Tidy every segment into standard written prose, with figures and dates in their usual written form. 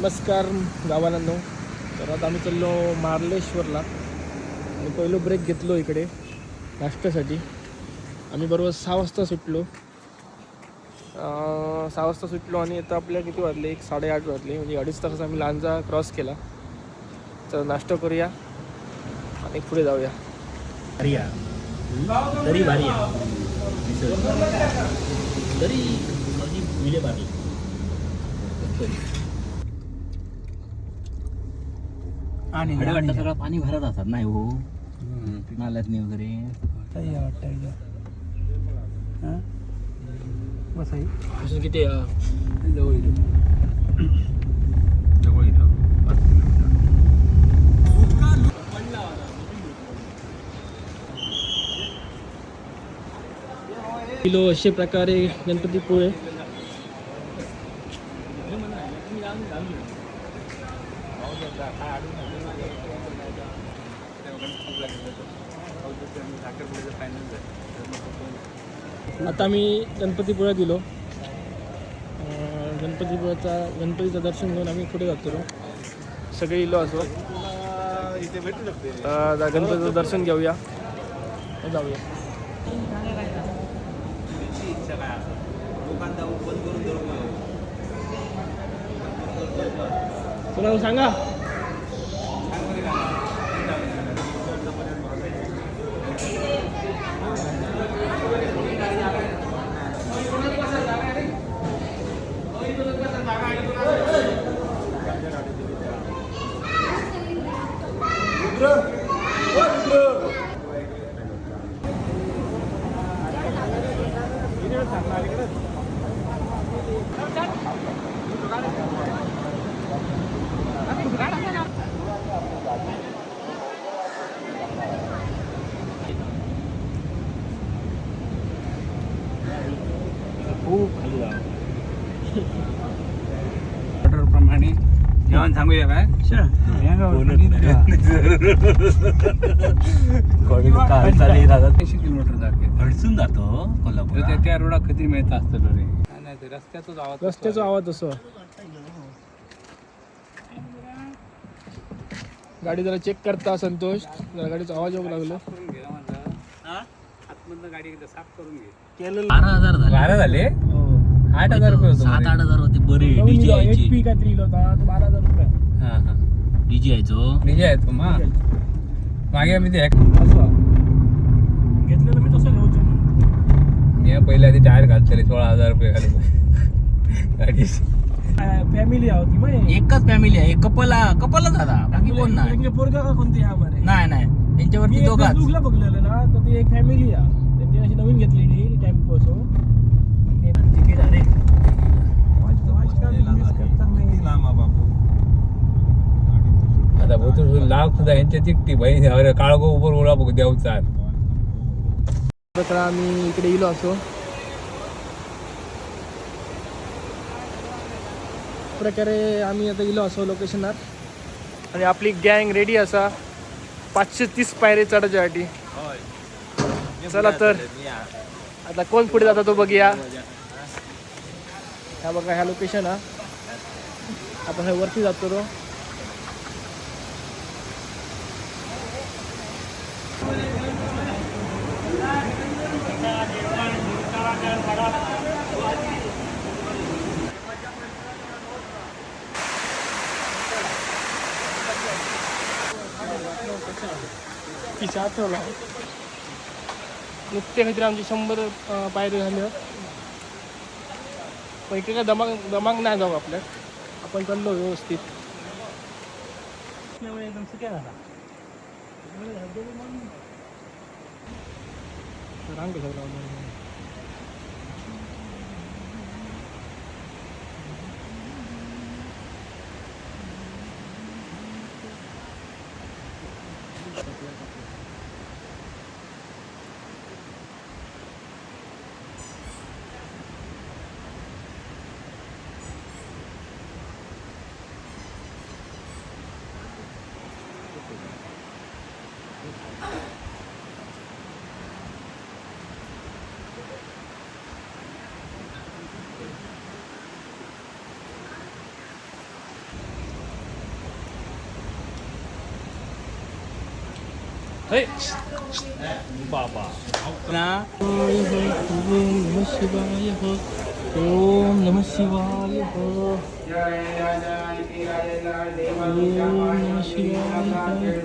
नमस्कार गावांनो. तर आता आम्ही चाललो मार्लेश्वरला आणि पहिलो ब्रेक घेतलो इकडे नाश्त्यासाठी. आम्ही बरोबर 6 वाजता सुटलो. 6 वाजता सुटलो आणि आता आपल्या किती वाजले, 8:30 वाजले. म्हणजे 2.5 तास आम्ही लांजा क्रॉस केला. तर नाश्ता करूया आणि पुढे जाऊया. तरी भारी आहे. तरी विले भारी आणि सगळं पाणी भरत असतात नाही हो नाल्यातनी वगैरे. किती जवळ किलो अशा प्रकारे गणपतीपुळे. आता मी गणपतीपुळ्यात गेलो. गणपतीचं दर्शन घेऊन आम्ही पुढे जातो. सगळे इलो असो गणपतीचं दर्शन घेऊया, जाऊया. तुला सांगा ऑर्डर प्रमाणे जेवण सांगूया काय? किलोमीटर अडचून जातो कोल्हापूर. त्या रोडा कधी मिळत असतं रे. नाही रस्त्याचा आवाज असो. गाडी जरा चेक करता संतोष. जरा गाडीचा आवाज येऊ लागलो. आतमधनं गाडी एकदा साफ करून घे. 12,000 झाले. 12 झाले. 8,000 रुपये होतो. 7-8,000 होते. बरे डीजे यायचे. HP काय तरी होता 12,000 रुपये. डीजे यायचो. डीजे आहे तो मा मागे आम्ही ते असं घेतलेलं मी तसं घ्यायचो. मी पहिले आधी टायर घालतले 16,000 रुपये घालून गाडी. फॅमिली होती मग एकच फॅमिली आहे. कपलच आता बाकी कोण नाही. पोरगा का कोणती ह्यामध्ये नाही त्यांच्यावरती दोघाच. फेसबुकला बघलेलं ना, तर ती एक फॅमिली आहे. त्यांनी अशी नवीन घेतलेली टेम्पो असो. तिकीट अरे आता भोतूर लाख सुद्धा यांच्या तिकटी बहीण काळगो उभं ओळा बघ देवचा. तर आम्ही इकडे येलो असो. प्रकारे आम्ही आता गेलो असो लोकेशनात आणि आपली गँग रेडी असा 530 पायरे चढायच्यासाठी. चला तर आता कोण पुढे जाता तो बघूया. ह्या बघा ह्या लोकेशन हा. आपण हे वरती जातो तो. खिशात ठेवला नुकते काहीतरी आमची 100 पायरी झाले. पण इकडे काय दमाग नाही जाऊ आपल्या. आपण चाललो व्यवस्थित. एकदम सुक्या झाला रांग हे बाबा ना ओम नमः शिवाय हो. ओम नमः शिवाय हो. ओम नमः शिवाय हो.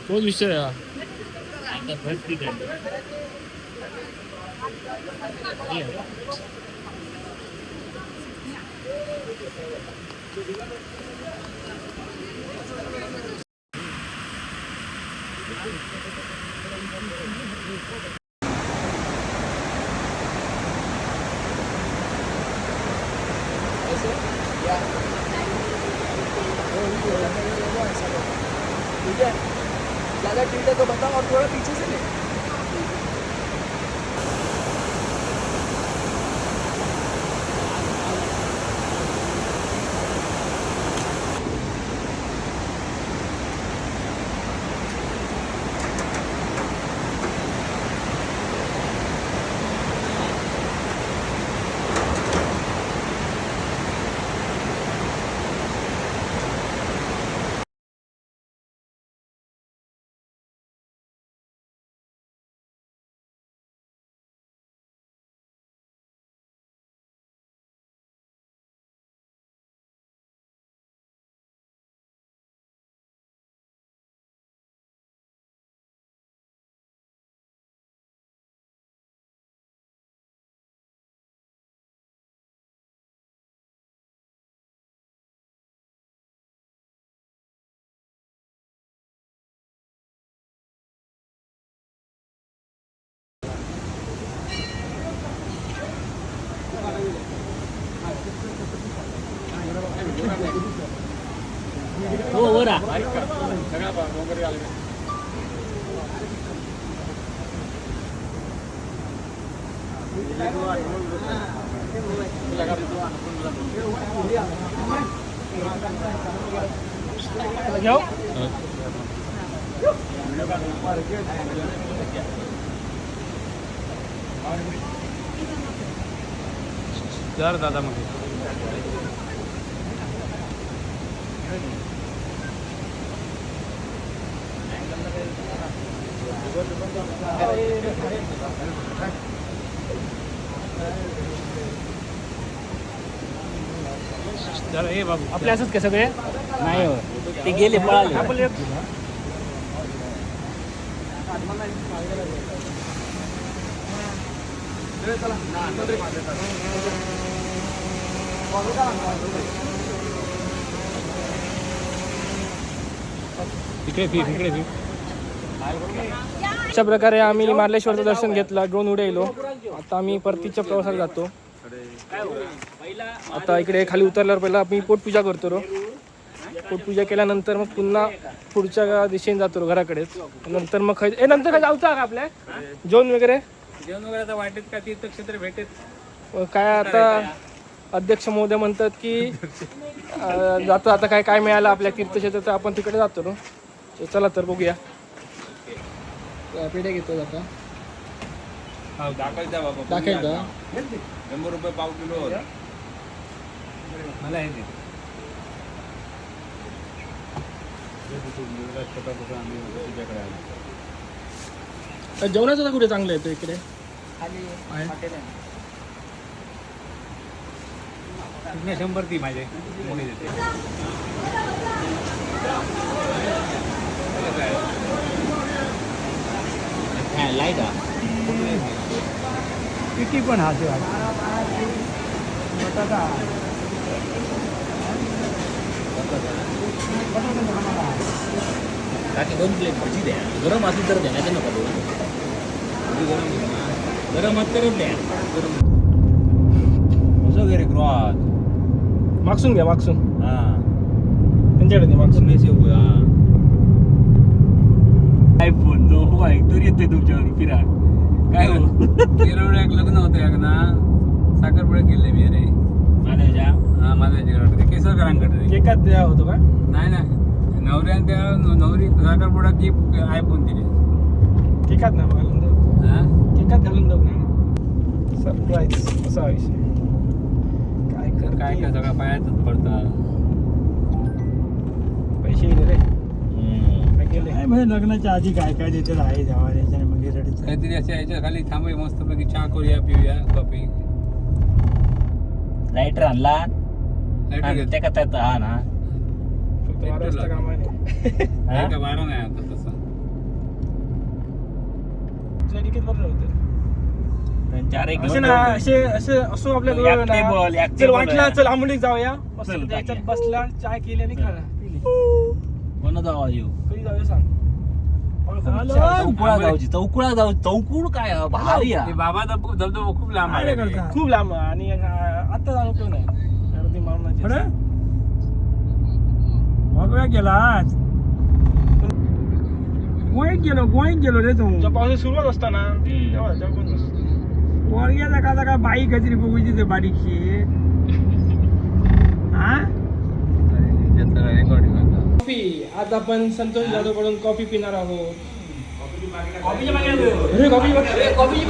तोच विषय आहे हा. ज्यादा टिल्ट है तो बताओ और थोड़ा पीछे से ले. हो वर आ. घेऊ जर दादा मग जरा हे बाबू आपले असंच काय सगळे नाही हो ते गेले पळाले. आपले तिकडे फी तिकडे फी अशा प्रकारे आम्ही मार्लेश्वरचं दर्शन घेतलं, ड्रोन उडायलो. आता आम्ही परतीच्या प्रवासाला जातो. आता इकडे खाली उतरल्यावर पहिला आम्ही पोटपूजा करतो रो. पोटपूजा केल्यानंतर मग पुन्हा पुढच्या दिशेने जातो रो घराकडेच. नंतर मग नंतर काय जाऊचा का आपल्या जेवण वगैरे जेवण वगैरे आता वाटेत का तीर्थक्षेत्र भेटेत काय आता अध्यक्ष महोदय म्हणतात की जातो आता काय काय मिळालं आपल्या तीर्थक्षेत्र तर आपण तिकडे जातो रो. चला तर बघूया. पेढे घेतो आता दाखल द्या बाबा टाकायचं 100 रुपये पाव किलो मला हे दे. छोटा छोटा आम्ही तुझ्याकडे आलो. जेवणाचं कुठे चांगलं येतो इकडे आहे? 100 ती माझे मोठी देते. लाईट आ किती पण हा ते बाकी 2 प्लेट भजी द्या. गरम असेल तर द्या नाही तर नका देऊ. गरम मत करून द्या. गरम वगैरे क्रॉस मागसून घ्या मागसून हा त्यांच्याकडे दे मागसून आयफोन जो ऐकतो येते तुमच्यावर फिरा काय हो एक लग्न होतं एक ना साखरपुड्यात गेले मी रे माझ्या हा माझ्या ते केसरकरांकडे केकात द्या होतो का नाही नाही नवऱ्याने त्या नवरी साखरपुड्यात गिफ्ट आयफोन दिले केकात ना घालून देऊ हा केकात घालून देऊ ना सरप्राईज असा विषय काय कर काय काय सगळं पायातच पडतात पैसे गेले रे काय गेले काय म्हणजे लग्नाच्या आधी काय काय देते आहे जावायच्या मग रेडीचं काहीतरी अशा याच्या खाली थांबूया मस्तपैकी चहा करूया पिऊया कॉफी लाईटर आणला लाईटर त्या का हा ना फक्त 12 वाजता काम आहे ना. का बारा नाही आता तसं तुझ्या तिकीट बरं होतं चार एक असे ना असे असे असो आपल्या Actable, चल actable वाटला आहे. चल आंबोलीत जाऊया मस्त चल, त्याच्यात जाऊया. बसला चाय केली आणि खाला पिली कोण जावा येऊ कधी जाऊया सांग मला खूप इच्छा आहे. चौकुळा जाऊची चौकुळ काय हा, भारी ते हा. बाबा धबधबा खूप लांब काय आहे करता? खूप लांब आहे आणि आता जाणं उपयोग नाही गर्दी मारण्याची मग गेला गोयत गेलो रे तू जेव्हा पावसाळी सुरुवात असताना तेव्हा तेव्हा पण नसतं. गोळग्याचा का बाई काहीतरी बघूची ते बारीकशी हा रेकॉर्डिंग कॉफी आज आपण संतोष जाधव कडून कॉफी पिणार आहोत अरे कॉफी